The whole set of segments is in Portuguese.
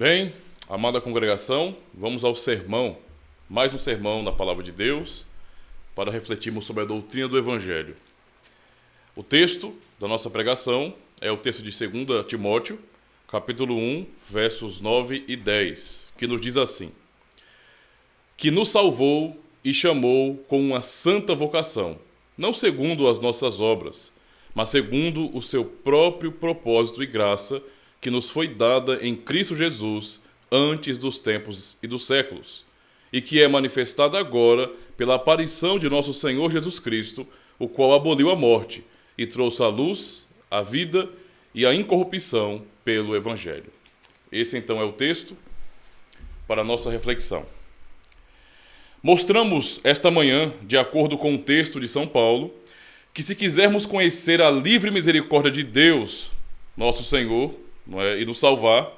Bem, amada congregação, vamos ao sermão, mais um sermão na Palavra de Deus, para refletirmos sobre a doutrina do Evangelho. O texto da nossa pregação é o texto de 2 Timóteo, capítulo 1, versos 9 e 10, que nos diz assim: que nos salvou e chamou com uma santa vocação, não segundo as nossas obras, mas segundo o seu próprio propósito e graça, que nos foi dada em Cristo Jesus antes dos tempos e dos séculos, e que é manifestada agora pela aparição de nosso Senhor Jesus Cristo, o qual aboliu a morte e trouxe à luz a vida e a incorrupção pelo Evangelho. Esse então é o texto para a nossa reflexão. Mostramos esta manhã, de acordo com o texto de São Paulo, que se quisermos conhecer a livre misericórdia de Deus, nosso Senhor, e nos salvar,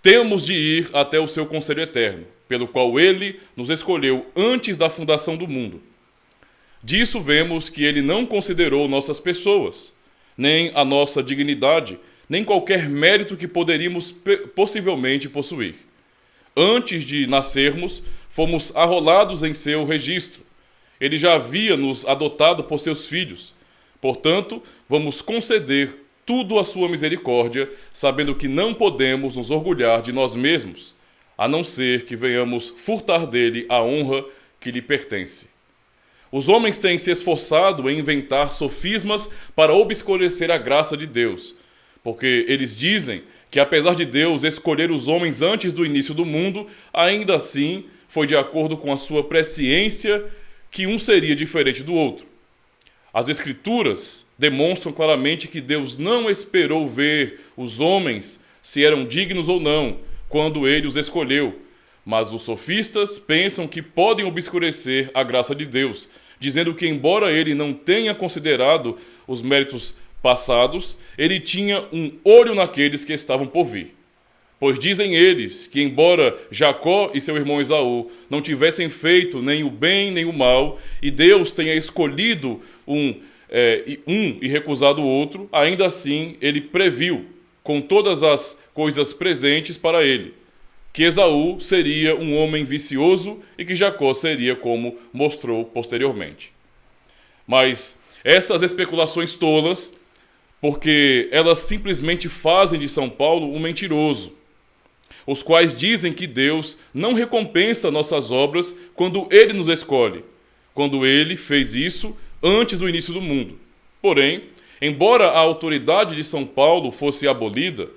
temos de ir até o seu conselho eterno, pelo qual ele nos escolheu antes da fundação do mundo. Disso vemos que ele não considerou nossas pessoas, nem a nossa dignidade, nem qualquer mérito que poderíamos possivelmente possuir. Antes de nascermos, fomos arrolados em seu registro. Ele já havia nos adotado por seus filhos. Portanto, vamos conceder tudo à sua misericórdia, sabendo que não podemos nos orgulhar de nós mesmos, a não ser que venhamos furtar dele a honra que lhe pertence. Os homens têm se esforçado em inventar sofismas para obscurecer a graça de Deus, porque eles dizem que, apesar de Deus escolher os homens antes do início do mundo, ainda assim foi de acordo com a sua presciência que um seria diferente do outro. As Escrituras demonstram claramente que Deus não esperou ver os homens se eram dignos ou não, quando ele os escolheu. Mas os sofistas pensam que podem obscurecer a graça de Deus, dizendo que, embora ele não tenha considerado os méritos passados, ele tinha um olho naqueles que estavam por vir. Pois dizem eles que, embora Jacó e seu irmão Esaú não tivessem feito nem o bem nem o mal, e Deus tenha escolhido um e recusado o outro, ainda assim ele previu, com todas as coisas presentes para ele, que Esaú seria um homem vicioso e que Jacó seria como mostrou posteriormente. Mas essas especulações tolas, porque elas simplesmente fazem de São Paulo um mentiroso, os quais dizem que Deus não recompensa nossas obras quando ele nos escolhe, quando ele fez isso antes do início do mundo. Porém, embora a autoridade de São Paulo fosse abolida,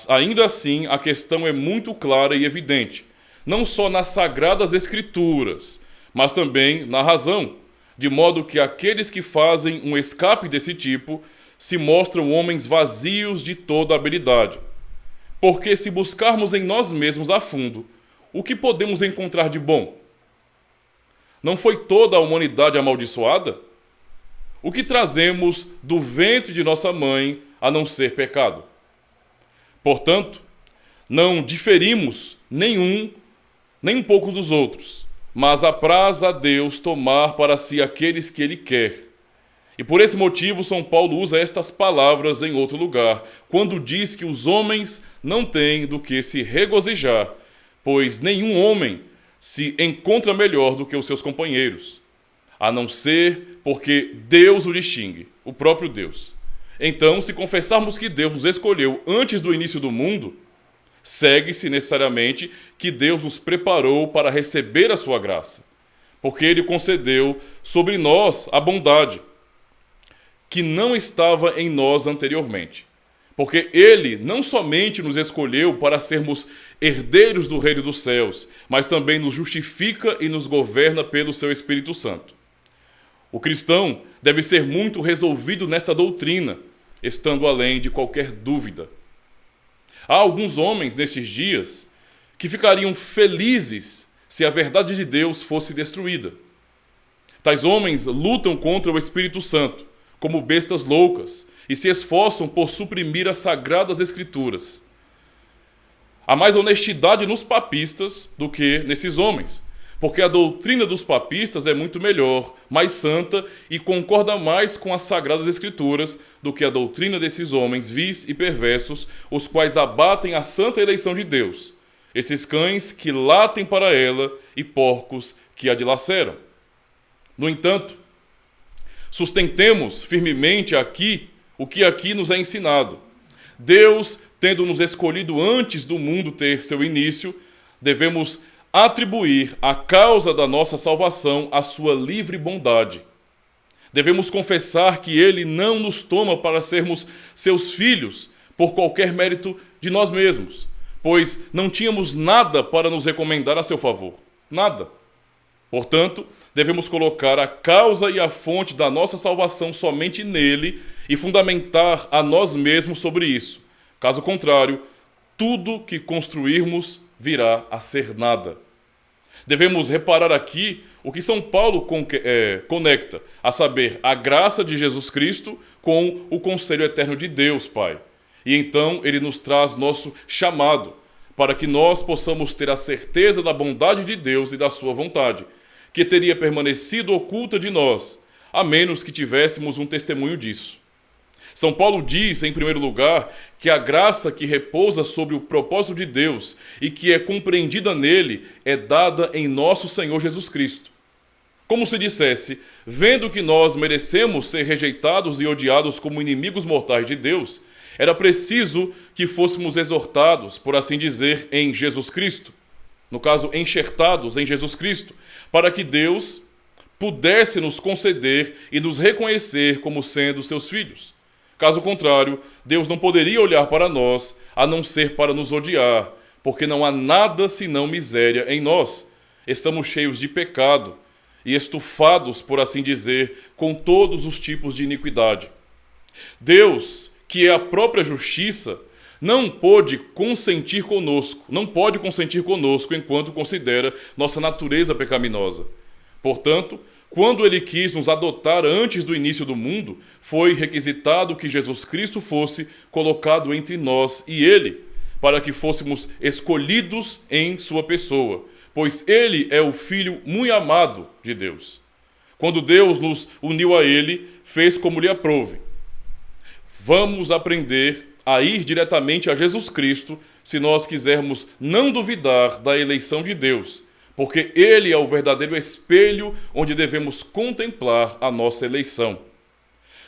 ainda assim a questão é muito clara e evidente, não só nas Sagradas Escrituras, mas também na razão, de modo que aqueles que fazem um escape desse tipo se mostram homens vazios de toda habilidade. Porque se buscarmos em nós mesmos a fundo, o que podemos encontrar de bom? Não foi toda a humanidade amaldiçoada? O que trazemos do ventre de nossa mãe a não ser pecado? Portanto, não diferimos nem um pouco dos outros, mas apraz a Deus tomar para si aqueles que ele quer. E por esse motivo, São Paulo usa estas palavras em outro lugar, quando diz que os homens não têm do que se regozijar, pois nenhum homem se encontra melhor do que os seus companheiros, a não ser porque Deus o distingue, o próprio Deus. Então, se confessarmos que Deus nos escolheu antes do início do mundo, segue-se necessariamente que Deus nos preparou para receber a sua graça, porque ele concedeu sobre nós a bondade, que não estava em nós anteriormente. Porque ele não somente nos escolheu para sermos herdeiros do reino dos céus, mas também nos justifica e nos governa pelo seu Espírito Santo. O cristão deve ser muito resolvido nesta doutrina, estando além de qualquer dúvida. Há alguns homens nesses dias que ficariam felizes se a verdade de Deus fosse destruída. Tais homens lutam contra o Espírito Santo, como bestas loucas, e se esforçam por suprimir as Sagradas Escrituras. Há mais honestidade nos papistas do que nesses homens, porque a doutrina dos papistas é muito melhor, mais santa e concorda mais com as Sagradas Escrituras do que a doutrina desses homens vis e perversos, os quais abatem a santa eleição de Deus, esses cães que latem para ela e porcos que a dilaceram. No entanto, sustentemos firmemente aqui o que aqui nos é ensinado. Deus, tendo nos escolhido antes do mundo ter seu início, devemos atribuir a causa da nossa salvação à sua livre bondade. Devemos confessar que Ele não nos toma para sermos seus filhos por qualquer mérito de nós mesmos, pois não tínhamos nada para nos recomendar a seu favor. Nada. Portanto, devemos colocar a causa e a fonte da nossa salvação somente nele e fundamentar a nós mesmos sobre isso. Caso contrário, tudo que construirmos virá a ser nada. Devemos reparar aqui o que São Paulo conecta, a saber, a graça de Jesus Cristo com o conselho eterno de Deus, Pai. E então ele nos traz nosso chamado, para que nós possamos ter a certeza da bondade de Deus e da sua vontade, que teria permanecido oculta de nós, a menos que tivéssemos um testemunho disso. São Paulo diz, em primeiro lugar, que a graça que repousa sobre o propósito de Deus e que é compreendida nele é dada em nosso Senhor Jesus Cristo. Como se dissesse, vendo que nós merecemos ser rejeitados e odiados como inimigos mortais de Deus, era preciso que fôssemos exortados, por assim dizer, em Jesus Cristo. No caso, enxertados em Jesus Cristo, para que Deus pudesse nos conceder e nos reconhecer como sendo seus filhos. Caso contrário, Deus não poderia olhar para nós, a não ser para nos odiar, porque não há nada senão miséria em nós. Estamos cheios de pecado e estufados, por assim dizer, com todos os tipos de iniquidade. Deus, que é a própria justiça, não pode consentir conosco enquanto considera nossa natureza pecaminosa. Portanto, quando ele quis nos adotar antes do início do mundo, foi requisitado que Jesus Cristo fosse colocado entre nós e ele, para que fôssemos escolhidos em sua pessoa, pois ele é o Filho muito amado de Deus. Quando Deus nos uniu a ele, fez como lhe aprouve. Vamos aprender a ir diretamente a Jesus Cristo se nós quisermos não duvidar da eleição de Deus, porque ele é o verdadeiro espelho onde devemos contemplar a nossa eleição.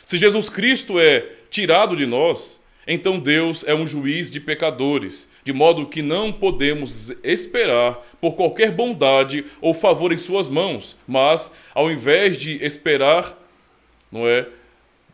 Se Jesus Cristo é tirado de nós, então Deus é um juiz de pecadores, de modo que não podemos esperar por qualquer bondade ou favor em suas mãos, mas, ao invés de esperar,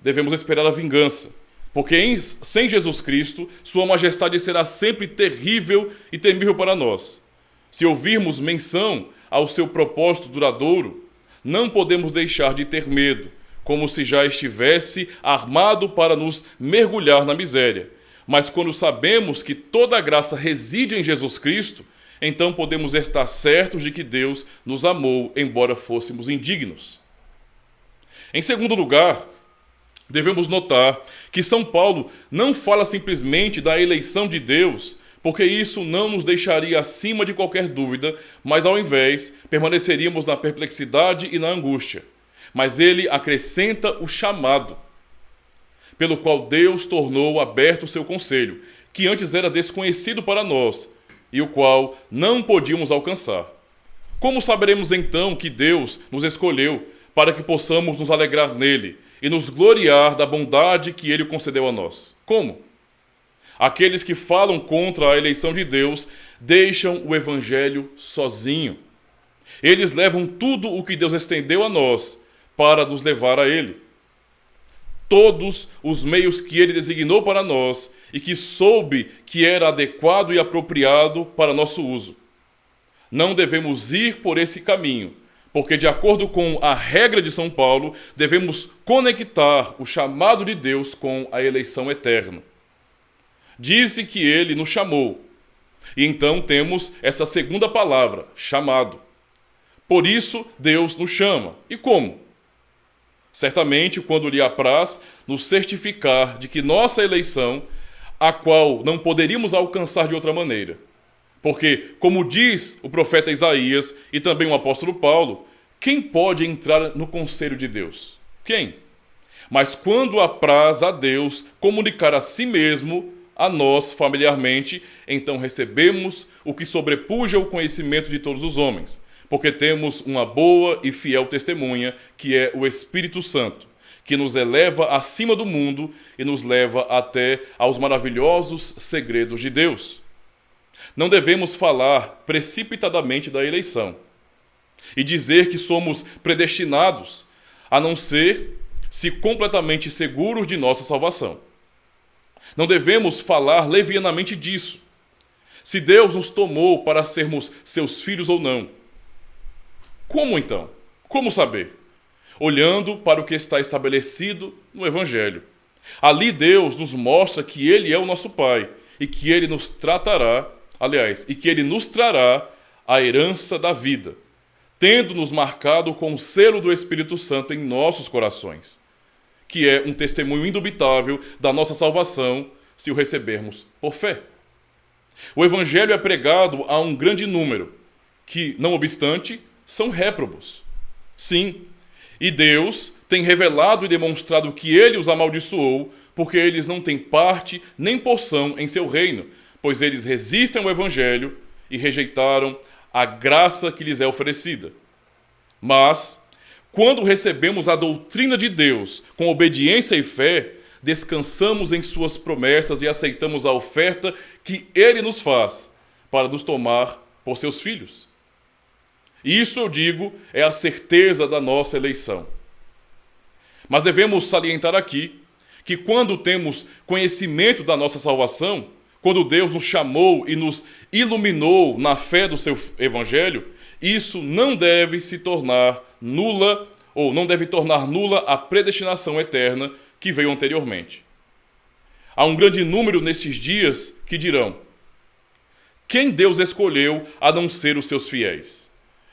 devemos esperar a vingança. Porque sem Jesus Cristo, sua majestade será sempre terrível e temível para nós. Se ouvirmos menção ao seu propósito duradouro, não podemos deixar de ter medo, como se já estivesse armado para nos mergulhar na miséria. Mas quando sabemos que toda a graça reside em Jesus Cristo, então podemos estar certos de que Deus nos amou, embora fôssemos indignos. Em segundo lugar, devemos notar que São Paulo não fala simplesmente da eleição de Deus, porque isso não nos deixaria acima de qualquer dúvida, mas ao invés, permaneceríamos na perplexidade e na angústia. Mas ele acrescenta o chamado, pelo qual Deus tornou aberto o seu conselho, que antes era desconhecido para nós, e o qual não podíamos alcançar. Como saberemos então que Deus nos escolheu para que possamos nos alegrar nele e nos gloriar da bondade que ele concedeu a nós? Como? Aqueles que falam contra a eleição de Deus deixam o evangelho sozinho. Eles levam tudo o que Deus estendeu a nós para nos levar a ele. Todos os meios que ele designou para nós e que soube que era adequado e apropriado para nosso uso. Não devemos ir por esse caminho, porque, de acordo com a regra de São Paulo, devemos conectar o chamado de Deus com a eleição eterna. Disse que ele nos chamou. E então temos essa segunda palavra, chamado. Por isso, Deus nos chama. E como? Certamente, quando lhe apraz nos certificar de que nossa eleição, a qual não poderíamos alcançar de outra maneira. Porque, como diz o profeta Isaías e também o apóstolo Paulo, quem pode entrar no conselho de Deus? Quem? Mas quando apraz a Deus comunicar a si mesmo a nós familiarmente, então recebemos o que sobrepuja o conhecimento de todos os homens, porque temos uma boa e fiel testemunha, que é o Espírito Santo, que nos eleva acima do mundo e nos leva até aos maravilhosos segredos de Deus. Não devemos falar precipitadamente da eleição e dizer que somos predestinados, a não ser se completamente seguros de nossa salvação. Não devemos falar levianamente disso, se Deus nos tomou para sermos seus filhos ou não. Como então? Como saber? Olhando para o que está estabelecido no Evangelho. Ali Deus nos mostra que Ele é o nosso Pai e que Ele nos tratará, e que Ele nos trará a herança da vida, tendo-nos marcado com o selo do Espírito Santo em nossos corações, que é um testemunho indubitável da nossa salvação se o recebermos por fé. O Evangelho é pregado a um grande número, que, não obstante, são réprobos. Sim, e Deus tem revelado e demonstrado que Ele os amaldiçoou, porque eles não têm parte nem porção em seu reino, pois eles resistem ao Evangelho e rejeitaram a graça que lhes é oferecida. Mas, quando recebemos a doutrina de Deus com obediência e fé, descansamos em suas promessas e aceitamos a oferta que Ele nos faz para nos tomar por seus filhos. Isso, eu digo, é a certeza da nossa eleição. Mas devemos salientar aqui que quando temos conhecimento da nossa salvação, quando Deus nos chamou e nos iluminou na fé do seu Evangelho, isso não deve se tornar nula, ou não deve tornar nula a predestinação eterna que veio anteriormente. Há um grande número nesses dias que dirão: quem Deus escolheu a não ser os seus fiéis?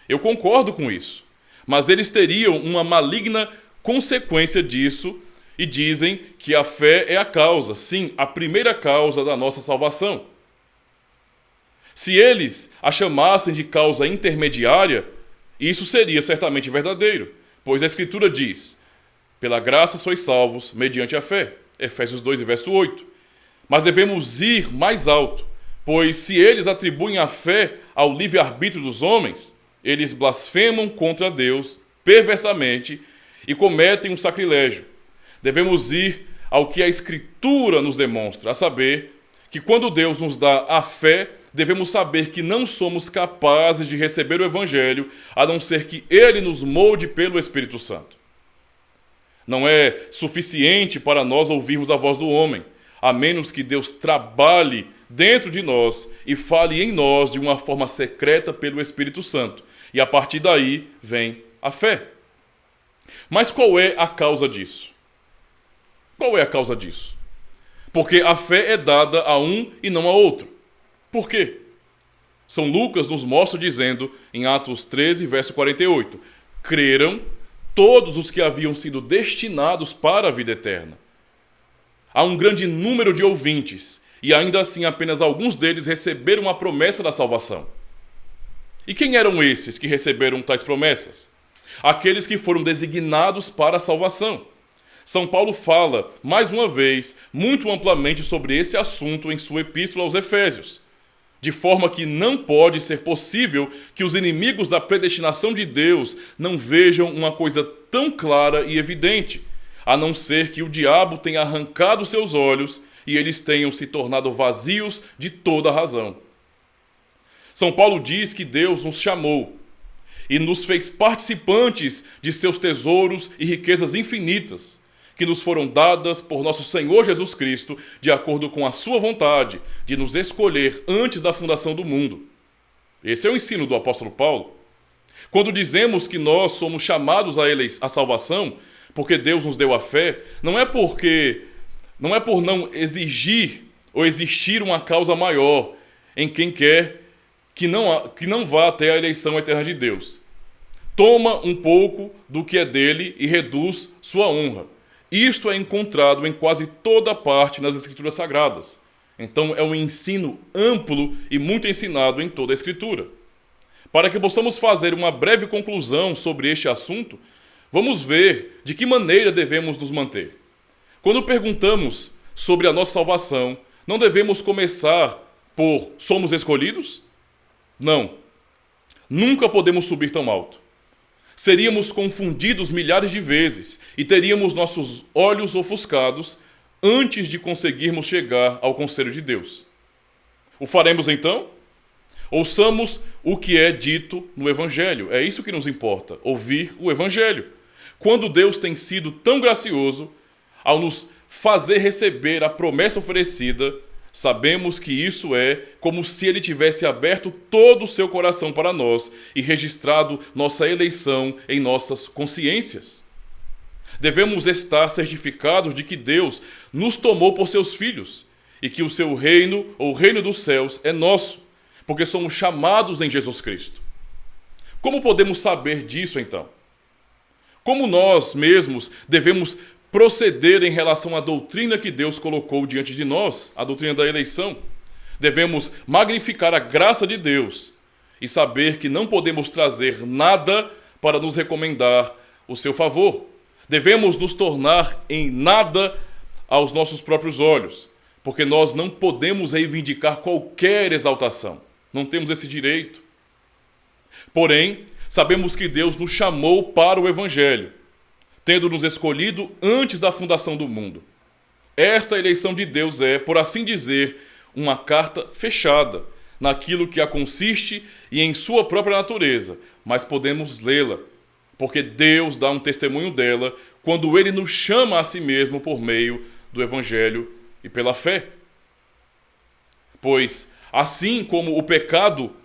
Eu concordo com isso, mas eles teriam uma maligna consequência disso e dizem que a fé é a causa, sim, a primeira causa da nossa salvação. Se eles a chamassem de causa intermediária, isso seria certamente verdadeiro, pois a Escritura diz: pela graça sois salvos mediante a fé. Efésios 2, verso 8. Mas devemos ir mais alto, pois se eles atribuem a fé ao livre-arbítrio dos homens, eles blasfemam contra Deus perversamente e cometem um sacrilégio. Devemos ir ao que a Escritura nos demonstra, a saber que quando Deus nos dá a fé, devemos saber que não somos capazes de receber o Evangelho, a não ser que Ele nos molde pelo Espírito Santo. Não é suficiente para nós ouvirmos a voz do homem, a menos que Deus trabalhe dentro de nós e fale em nós de uma forma secreta pelo Espírito Santo. E a partir daí vem a fé. Mas qual é a causa disso? Qual é a causa disso? Porque a fé é dada a um e não a outro. Por quê? São Lucas nos mostra dizendo, em Atos 13, verso 48, creram todos os que haviam sido destinados para a vida eterna. Há um grande número de ouvintes, e ainda assim apenas alguns deles receberam a promessa da salvação. E quem eram esses que receberam tais promessas? Aqueles que foram designados para a salvação. São Paulo fala, mais uma vez, muito amplamente sobre esse assunto em sua epístola aos Efésios, de forma que não pode ser possível que os inimigos da predestinação de Deus não vejam uma coisa tão clara e evidente, a não ser que o diabo tenha arrancado seus olhos e eles tenham se tornado vazios de toda a razão. São Paulo diz que Deus nos chamou e nos fez participantes de seus tesouros e riquezas infinitas, que nos foram dadas por nosso Senhor Jesus Cristo, de acordo com a sua vontade, de nos escolher antes da fundação do mundo. Esse é o ensino do apóstolo Paulo. Quando dizemos que nós somos chamados à salvação, porque Deus nos deu a fé, não é por não exigir ou existir uma causa maior em quem quer que não vá até a eleição eterna de Deus. Toma um pouco do que é dele e reduz sua honra. Isto é encontrado em quase toda parte nas Escrituras Sagradas. Então é um ensino amplo e muito ensinado em toda a Escritura. Para que possamos fazer uma breve conclusão sobre este assunto, vamos ver de que maneira devemos nos manter. Quando perguntamos sobre a nossa salvação, Não devemos começar por somos escolhidos? Não. Nunca podemos subir tão alto. Seríamos confundidos milhares de vezes e teríamos nossos olhos ofuscados antes de conseguirmos chegar ao conselho de Deus. O faremos então? Ouçamos o que é dito no Evangelho. É isso que nos importa, ouvir o Evangelho. Quando Deus tem sido tão gracioso ao nos fazer receber a promessa oferecida, sabemos que isso é como se Ele tivesse aberto todo o seu coração para nós e registrado nossa eleição em nossas consciências. Devemos estar certificados de que Deus nos tomou por seus filhos e que o seu reino, ou o reino dos céus, é nosso, porque somos chamados em Jesus Cristo. Como podemos saber disso, então? Como nós mesmos devemos proceder em relação à doutrina que Deus colocou diante de nós, a doutrina da eleição? Devemos magnificar a graça de Deus e saber que não podemos trazer nada para nos recomendar o seu favor. Devemos nos tornar em nada aos nossos próprios olhos, porque nós não podemos reivindicar qualquer exaltação. Não temos esse direito. Porém, sabemos que Deus nos chamou para o Evangelho, tendo nos escolhido antes da fundação do mundo. Esta eleição de Deus é, por assim dizer, uma carta fechada naquilo que a consiste e em sua própria natureza, mas podemos lê-la, porque Deus dá um testemunho dela quando Ele nos chama a si mesmo por meio do Evangelho e pela fé. Pois assim como o pecado,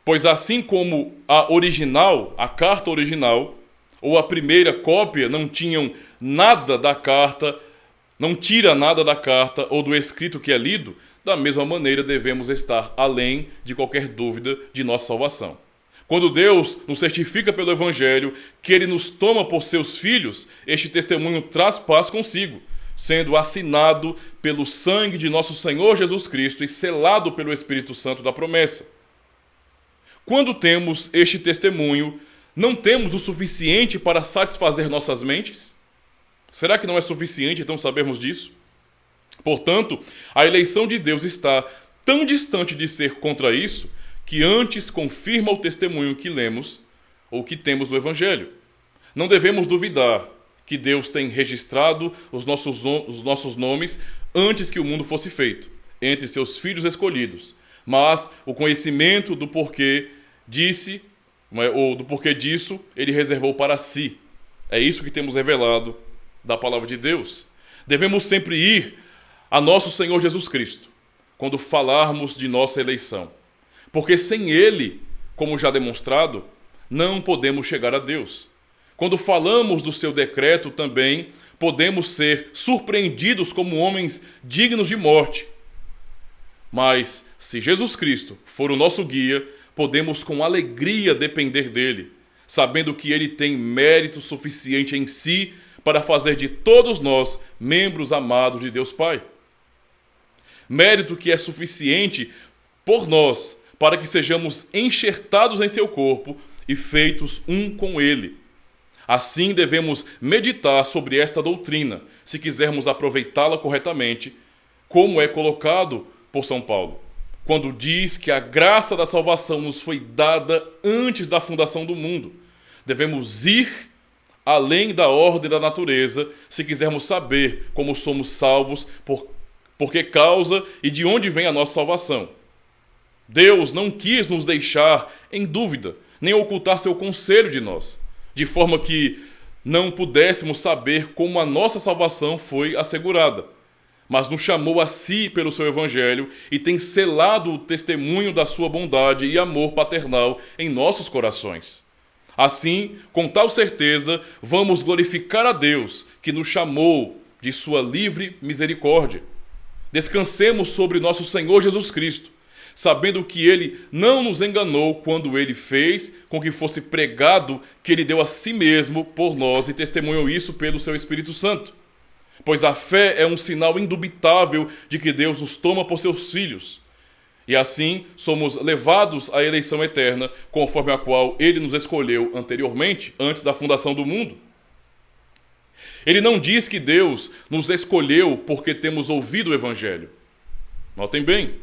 pois assim como a original, a carta original, ou a primeira cópia não tinham nada da carta, não tira nada da carta ou do escrito que é lido, da mesma maneira devemos estar além de qualquer dúvida de nossa salvação. Quando Deus nos certifica pelo Evangelho que Ele nos toma por seus filhos, este testemunho traz paz consigo, sendo assinado pelo sangue de nosso Senhor Jesus Cristo e selado pelo Espírito Santo da promessa. Quando temos este testemunho, não temos o suficiente para satisfazer nossas mentes? Será que não é suficiente então sabermos disso? Portanto, a eleição de Deus está tão distante de ser contra isso, que antes confirma o testemunho que lemos ou que temos do Evangelho. Não devemos duvidar que Deus tem registrado os nossos nomes antes que o mundo fosse feito, entre seus filhos escolhidos. Mas o conhecimento do porquê disso, Ele reservou para si. É isso que temos revelado da palavra de Deus. Devemos sempre ir a nosso Senhor Jesus Cristo, quando falarmos de nossa eleição. Porque sem Ele, como já demonstrado, não podemos chegar a Deus. Quando falamos do seu decreto também, podemos ser surpreendidos como homens dignos de morte. Mas, se Jesus Cristo for o nosso guia, podemos com alegria depender dele, sabendo que ele tem mérito suficiente em si para fazer de todos nós membros amados de Deus Pai. Mérito que é suficiente por nós para que sejamos enxertados em seu corpo e feitos um com ele. Assim devemos meditar sobre esta doutrina, se quisermos aproveitá-la corretamente, como é colocado por São Paulo, quando diz que a graça da salvação nos foi dada antes da fundação do mundo. Devemos ir além da ordem da natureza, se quisermos saber como somos salvos, por que causa e de onde vem a nossa salvação. Deus não quis nos deixar em dúvida, nem ocultar seu conselho de nós, de forma que não pudéssemos saber como a nossa salvação foi assegurada, mas nos chamou a si pelo seu Evangelho e tem selado o testemunho da sua bondade e amor paternal em nossos corações. Assim, com tal certeza, vamos glorificar a Deus, que nos chamou de sua livre misericórdia. Descansemos sobre nosso Senhor Jesus Cristo, sabendo que Ele não nos enganou quando Ele fez com que fosse pregado que Ele deu a si mesmo por nós e testemunhou isso pelo seu Espírito Santo. Pois a fé é um sinal indubitável de que Deus nos toma por seus filhos. E assim somos levados à eleição eterna, conforme a qual Ele nos escolheu anteriormente, antes da fundação do mundo. Ele não diz que Deus nos escolheu porque temos ouvido o Evangelho. Notem bem.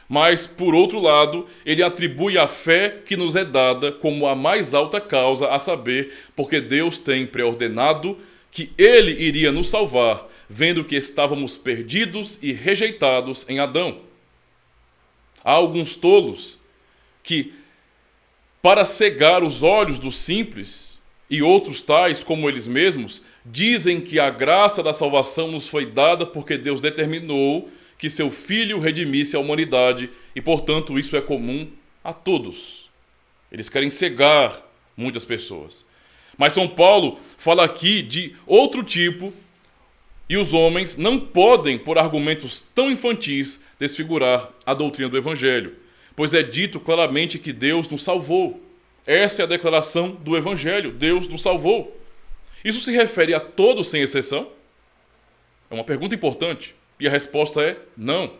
Mas, por outro lado, ele atribui a fé que nos é dada como a mais alta causa, a saber, porque Deus tem preordenado que ele iria nos salvar, vendo que estávamos perdidos e rejeitados em Adão. Há alguns tolos que, para cegar os olhos dos simples, e outros tais como eles mesmos, dizem que a graça da salvação nos foi dada porque Deus determinou que seu Filho redimisse a humanidade e, portanto, isso é comum a todos. Eles querem cegar muitas pessoas. Mas São Paulo fala aqui de outro tipo e os homens não podem, por argumentos tão infantis, desfigurar a doutrina do Evangelho, pois é dito claramente que Deus nos salvou. Essa é a declaração do Evangelho, Deus nos salvou. Isso se refere a todos sem exceção? É uma pergunta importante. E a resposta é não.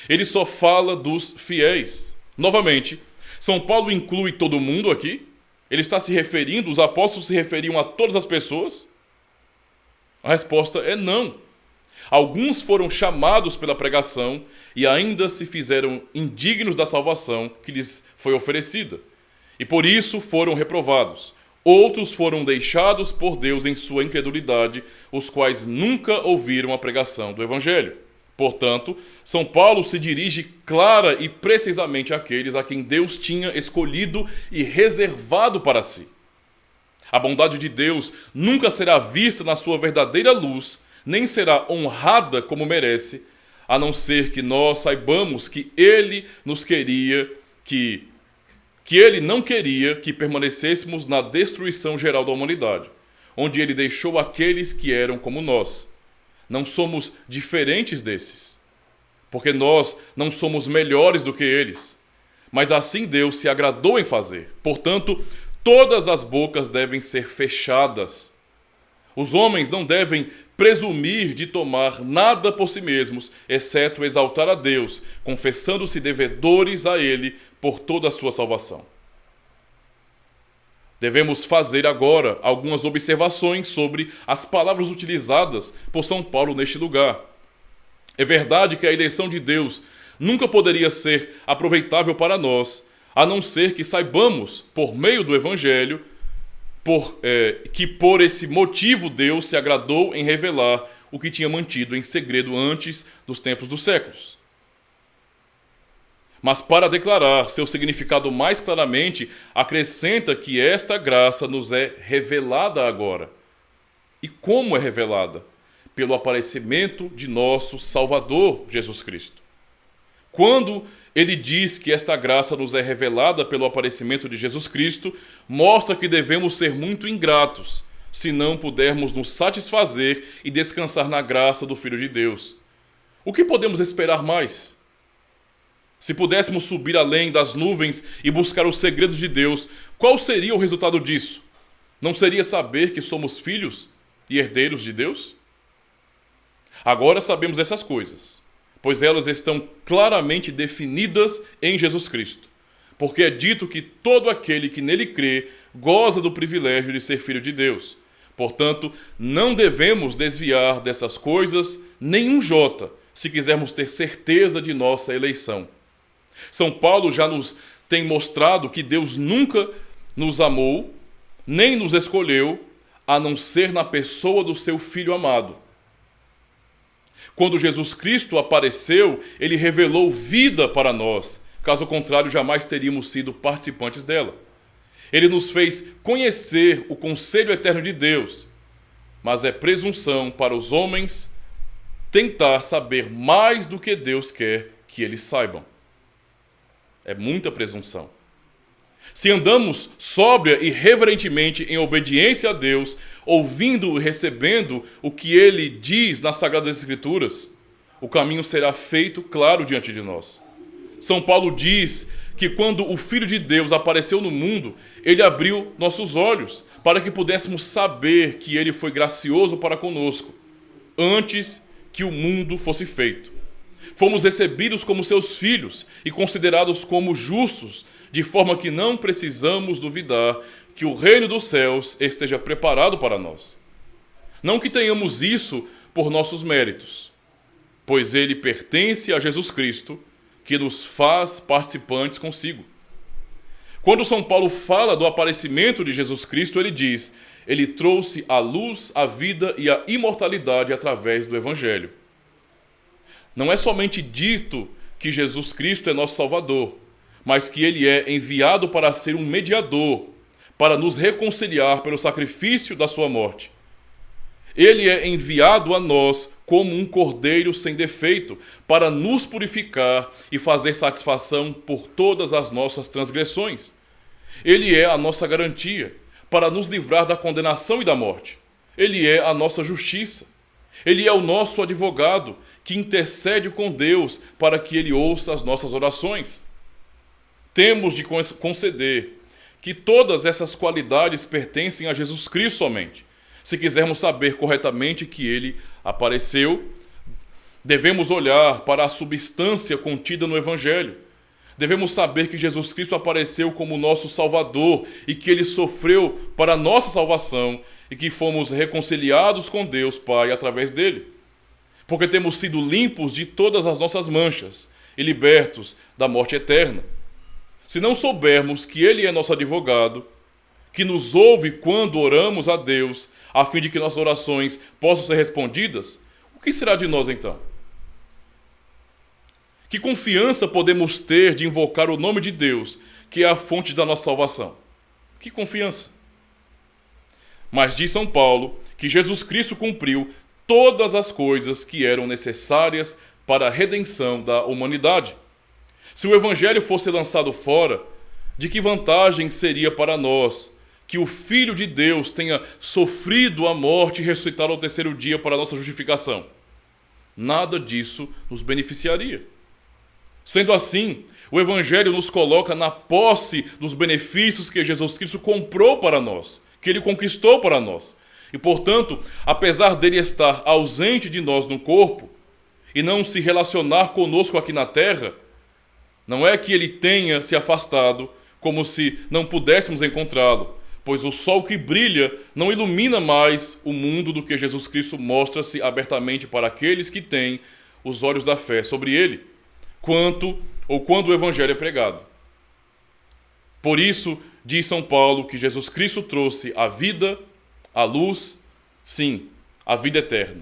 Ele só fala dos fiéis. Novamente, São Paulo inclui todo mundo aqui? Ele está se referindo, os apóstolos se referiam a todas as pessoas? A resposta é não. Alguns foram chamados pela pregação e ainda se fizeram indignos da salvação que lhes foi oferecida. E por isso foram reprovados. Outros foram deixados por Deus em sua incredulidade, os quais nunca ouviram a pregação do Evangelho. Portanto, São Paulo se dirige clara e precisamente àqueles a quem Deus tinha escolhido e reservado para si. A bondade de Deus nunca será vista na sua verdadeira luz, nem será honrada como merece, a não ser que nós saibamos que Ele nos queria, que Ele não queria que permanecêssemos na destruição geral da humanidade, onde Ele deixou aqueles que eram como nós. Não somos diferentes desses, porque nós não somos melhores do que eles, mas assim Deus se agradou em fazer. Portanto, todas as bocas devem ser fechadas. Os homens não devem presumir de tomar nada por si mesmos, exceto exaltar a Deus, confessando-se devedores a Ele por toda a sua salvação. Devemos fazer agora algumas observações sobre as palavras utilizadas por São Paulo neste lugar. É verdade que a eleição de Deus nunca poderia ser aproveitável para nós, a não ser que saibamos, por meio do Evangelho, que por esse motivo Deus se agradou em revelar o que tinha mantido em segredo antes dos tempos dos séculos. Mas para declarar seu significado mais claramente, acrescenta que esta graça nos é revelada agora. E como é revelada? Pelo aparecimento de nosso Salvador, Jesus Cristo. Quando ele diz que esta graça nos é revelada pelo aparecimento de Jesus Cristo, mostra que devemos ser muito ingratos, se não pudermos nos satisfazer e descansar na graça do Filho de Deus. O que podemos esperar mais? Se pudéssemos subir além das nuvens e buscar os segredos de Deus, qual seria o resultado disso? Não seria saber que somos filhos e herdeiros de Deus? Agora sabemos essas coisas, pois elas estão claramente definidas em Jesus Cristo, porque é dito que todo aquele que nele crê goza do privilégio de ser filho de Deus. Portanto, não devemos desviar dessas coisas nem um jota, se quisermos ter certeza de nossa eleição. São Paulo já nos tem mostrado que Deus nunca nos amou, nem nos escolheu, a não ser na pessoa do seu Filho amado. Quando Jesus Cristo apareceu, ele revelou vida para nós, caso contrário, jamais teríamos sido participantes dela. Ele nos fez conhecer o conselho eterno de Deus, mas é presunção para os homens tentar saber mais do que Deus quer que eles saibam. É muita presunção. Se andamos sóbria e reverentemente em obediência a Deus, ouvindo e recebendo o que Ele diz nas Sagradas Escrituras, o caminho será feito claro diante de nós. São Paulo diz que quando o Filho de Deus apareceu no mundo, Ele abriu nossos olhos para que pudéssemos saber que Ele foi gracioso para conosco, antes que o mundo fosse feito. Fomos recebidos como seus filhos e considerados como justos, de forma que não precisamos duvidar que o reino dos céus esteja preparado para nós. Não que tenhamos isso por nossos méritos, pois ele pertence a Jesus Cristo, que nos faz participantes consigo. Quando São Paulo fala do aparecimento de Jesus Cristo, ele diz: ele trouxe a luz, a vida e a imortalidade através do Evangelho. Não é somente dito que Jesus Cristo é nosso Salvador, mas que ele é enviado para ser um mediador, para nos reconciliar pelo sacrifício da sua morte. Ele é enviado a nós como um cordeiro sem defeito, para nos purificar e fazer satisfação por todas as nossas transgressões. Ele é a nossa garantia, para nos livrar da condenação e da morte. Ele é a nossa justiça. Ele é o nosso advogado, que intercede com Deus para que ele ouça as nossas orações. Temos de conceder que todas essas qualidades pertencem a Jesus Cristo somente. Se quisermos saber corretamente que ele apareceu, devemos olhar para a substância contida no Evangelho. Devemos saber que Jesus Cristo apareceu como nosso Salvador e que ele sofreu para a nossa salvação e que fomos reconciliados com Deus Pai através dele. Porque temos sido limpos de todas as nossas manchas e libertos da morte eterna. Se não soubermos que ele é nosso advogado, que nos ouve quando oramos a Deus, a fim de que nossas orações possam ser respondidas, o que será de nós então? Que confiança podemos ter de invocar o nome de Deus, que é a fonte da nossa salvação? Que confiança! Mas diz São Paulo que Jesus Cristo cumpriu todas as coisas que eram necessárias para a redenção da humanidade. Se o Evangelho fosse lançado fora, de que vantagem seria para nós que o Filho de Deus tenha sofrido a morte e ressuscitado ao terceiro dia para a nossa justificação? Nada disso nos beneficiaria. Sendo assim, o Evangelho nos coloca na posse dos benefícios que Jesus Cristo comprou para nós, que ele conquistou para nós. E, portanto, apesar dele estar ausente de nós no corpo e não se relacionar conosco aqui na terra, não é que ele tenha se afastado como se não pudéssemos encontrá-lo, pois o sol que brilha não ilumina mais o mundo do que Jesus Cristo mostra-se abertamente para aqueles que têm os olhos da fé sobre ele, quando o Evangelho é pregado. Por isso, diz São Paulo que Jesus Cristo trouxe a vida, a luz, sim, a vida eterna.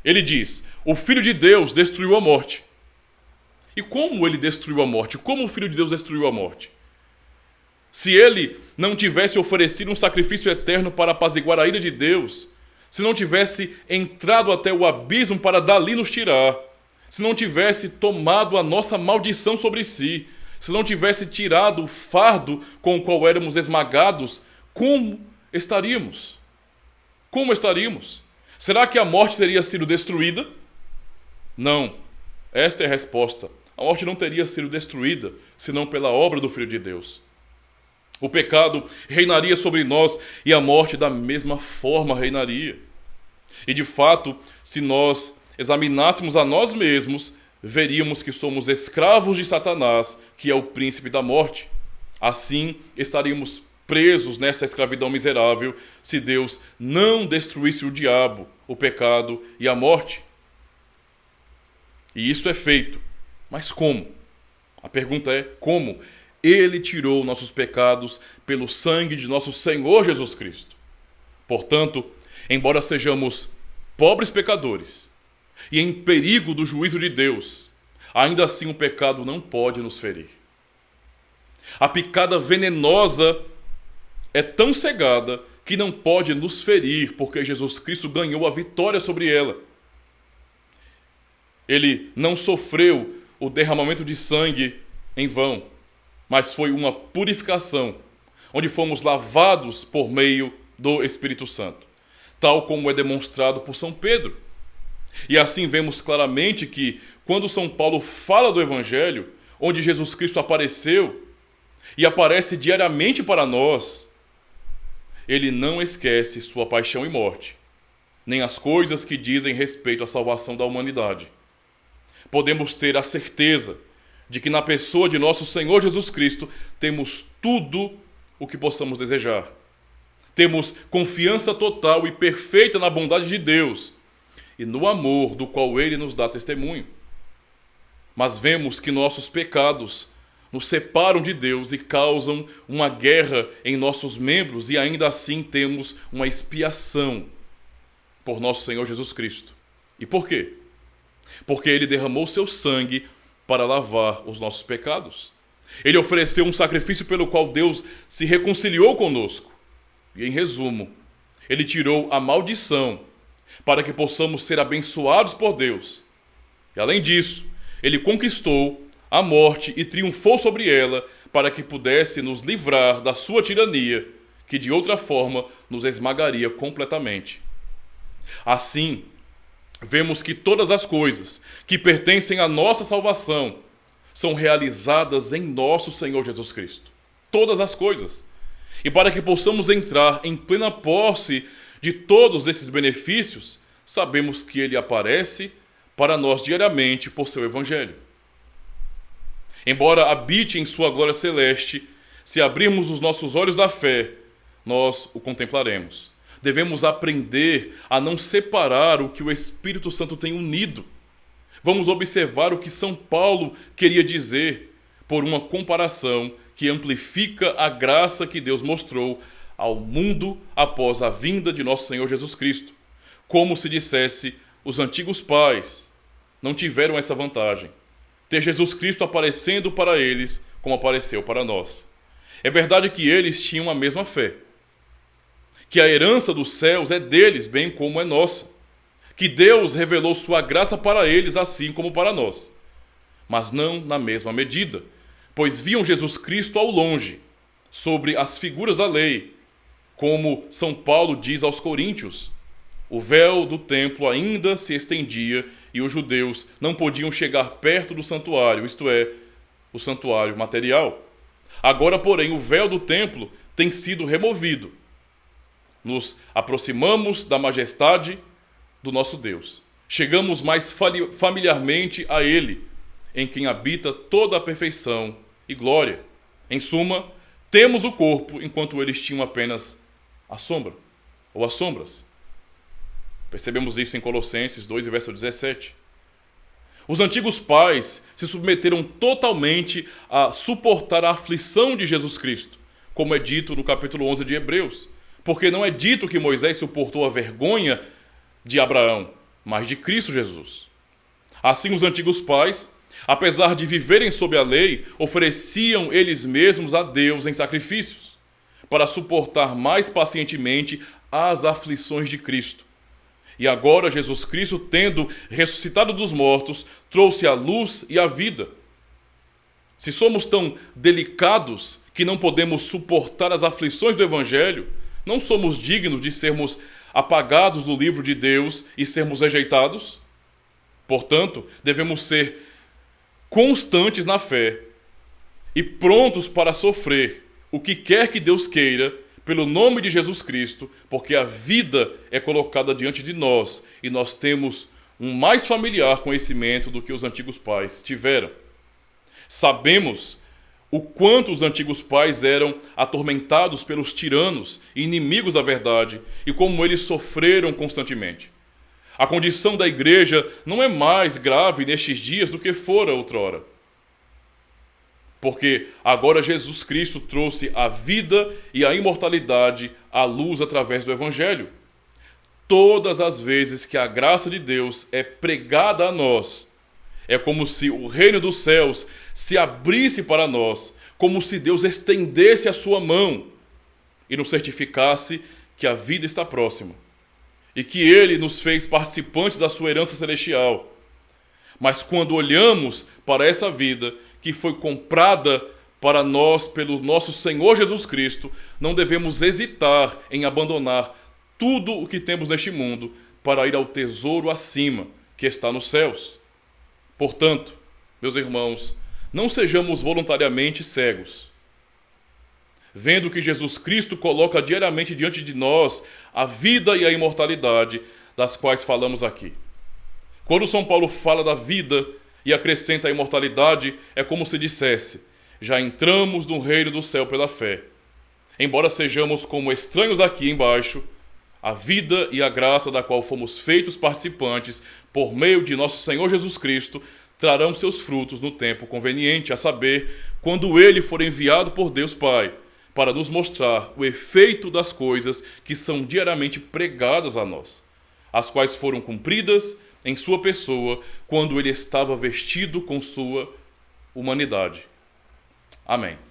Ele diz: o Filho de Deus destruiu a morte. E como ele destruiu a morte? Como o Filho de Deus destruiu a morte? Se ele não tivesse oferecido um sacrifício eterno para apaziguar a ira de Deus, se não tivesse entrado até o abismo para dali nos tirar, se não tivesse tomado a nossa maldição sobre si, se não tivesse tirado o fardo com o qual éramos esmagados, como estaríamos? Como estaríamos? Será que a morte teria sido destruída? Não. Esta é a resposta. A morte não teria sido destruída, senão pela obra do Filho de Deus. O pecado reinaria sobre nós e a morte da mesma forma reinaria. E de fato, se nós examinássemos a nós mesmos, veríamos que somos escravos de Satanás, que é o príncipe da morte. Assim, estaríamos presos nesta escravidão miserável se Deus não destruísse o diabo, o pecado e a morte. E isso é feito. Mas como? A pergunta é como? Ele tirou nossos pecados pelo sangue de nosso Senhor Jesus Cristo. Portanto, embora sejamos pobres pecadores e em perigo do juízo de Deus, ainda assim o pecado não pode nos ferir. A picada venenosa é tão cegada que não pode nos ferir, porque Jesus Cristo ganhou a vitória sobre ela. Ele não sofreu o derramamento de sangue em vão, mas foi uma purificação, onde fomos lavados por meio do Espírito Santo, tal como é demonstrado por São Pedro. E assim vemos claramente que, quando São Paulo fala do Evangelho, onde Jesus Cristo apareceu e aparece diariamente para nós, ele não esquece sua paixão e morte, nem as coisas que dizem respeito à salvação da humanidade. Podemos ter a certeza de que na pessoa de nosso Senhor Jesus Cristo temos tudo o que possamos desejar. Temos confiança total e perfeita na bondade de Deus e no amor do qual Ele nos dá testemunho. Mas vemos que nossos pecados nos separam de Deus e causam uma guerra em nossos membros, e ainda assim temos uma expiação por nosso Senhor Jesus Cristo. E por quê? Porque Ele derramou seu sangue para lavar os nossos pecados. Ele ofereceu um sacrifício pelo qual Deus se reconciliou conosco. E em resumo, Ele tirou a maldição para que possamos ser abençoados por Deus. E além disso, Ele conquistou a morte e triunfou sobre ela para que pudesse nos livrar da sua tirania, que de outra forma nos esmagaria completamente. Assim, vemos que todas as coisas que pertencem à nossa salvação são realizadas em nosso Senhor Jesus Cristo. Todas as coisas. E para que possamos entrar em plena posse de todos esses benefícios, sabemos que Ele aparece para nós diariamente por seu Evangelho. Embora habite em sua glória celeste, se abrirmos os nossos olhos da fé, nós o contemplaremos. Devemos aprender a não separar o que o Espírito Santo tem unido. Vamos observar o que São Paulo queria dizer por uma comparação que amplifica a graça que Deus mostrou ao mundo após a vinda de nosso Senhor Jesus Cristo. Como se dissesse, os antigos pais não tiveram essa vantagem. Ter Jesus Cristo aparecendo para eles como apareceu para nós. É verdade que eles tinham a mesma fé, que a herança dos céus é deles, bem como é nossa, que Deus revelou sua graça para eles assim como para nós, mas não na mesma medida, pois viam Jesus Cristo ao longe, sobre as figuras da lei, como São Paulo diz aos Coríntios. O véu do templo ainda se estendia e os judeus não podiam chegar perto do santuário, isto é, o santuário material. Agora, porém, o véu do templo tem sido removido. Nos aproximamos da majestade do nosso Deus. Chegamos mais familiarmente a Ele, em quem habita toda a perfeição e glória. Em suma, temos o corpo enquanto eles tinham apenas a sombra, ou as sombras. Percebemos isso em Colossenses 2, verso 17. Os antigos pais se submeteram totalmente a suportar a aflição de Jesus Cristo, como é dito no capítulo 11 de Hebreus, porque não é dito que Moisés suportou a vergonha de Abraão, mas de Cristo Jesus. Assim, os antigos pais, apesar de viverem sob a lei, ofereciam eles mesmos a Deus em sacrifícios, para suportar mais pacientemente as aflições de Cristo. E agora Jesus Cristo, tendo ressuscitado dos mortos, trouxe a luz e a vida. Se somos tão delicados que não podemos suportar as aflições do Evangelho, não somos dignos de sermos apagados do livro de Deus e sermos rejeitados? Portanto, devemos ser constantes na fé e prontos para sofrer o que quer que Deus queira pelo nome de Jesus Cristo, porque a vida é colocada diante de nós e nós temos um mais familiar conhecimento do que os antigos pais tiveram. Sabemos o quanto os antigos pais eram atormentados pelos tiranos e inimigos da verdade e como eles sofreram constantemente. A condição da igreja não é mais grave nestes dias do que fora outrora. Porque agora Jesus Cristo trouxe a vida e a imortalidade à luz através do Evangelho. Todas as vezes que a graça de Deus é pregada a nós, é como se o reino dos céus se abrisse para nós, como se Deus estendesse a sua mão e nos certificasse que a vida está próxima e que Ele nos fez participantes da sua herança celestial. Mas quando olhamos para essa vida que foi comprada para nós pelo nosso Senhor Jesus Cristo, não devemos hesitar em abandonar tudo o que temos neste mundo para ir ao tesouro acima, que está nos céus. Portanto, meus irmãos, não sejamos voluntariamente cegos. Vendo que Jesus Cristo coloca diariamente diante de nós a vida e a imortalidade das quais falamos aqui. Quando São Paulo fala da vida e acrescenta a imortalidade, é como se dissesse: já entramos no reino do céu pela fé. Embora sejamos como estranhos aqui embaixo, a vida e a graça da qual fomos feitos participantes por meio de nosso Senhor Jesus Cristo trarão seus frutos no tempo conveniente, a saber, quando ele for enviado por Deus Pai, para nos mostrar o efeito das coisas que são diariamente pregadas a nós, as quais foram cumpridas em sua pessoa quando ele estava vestido com sua humanidade. Amém.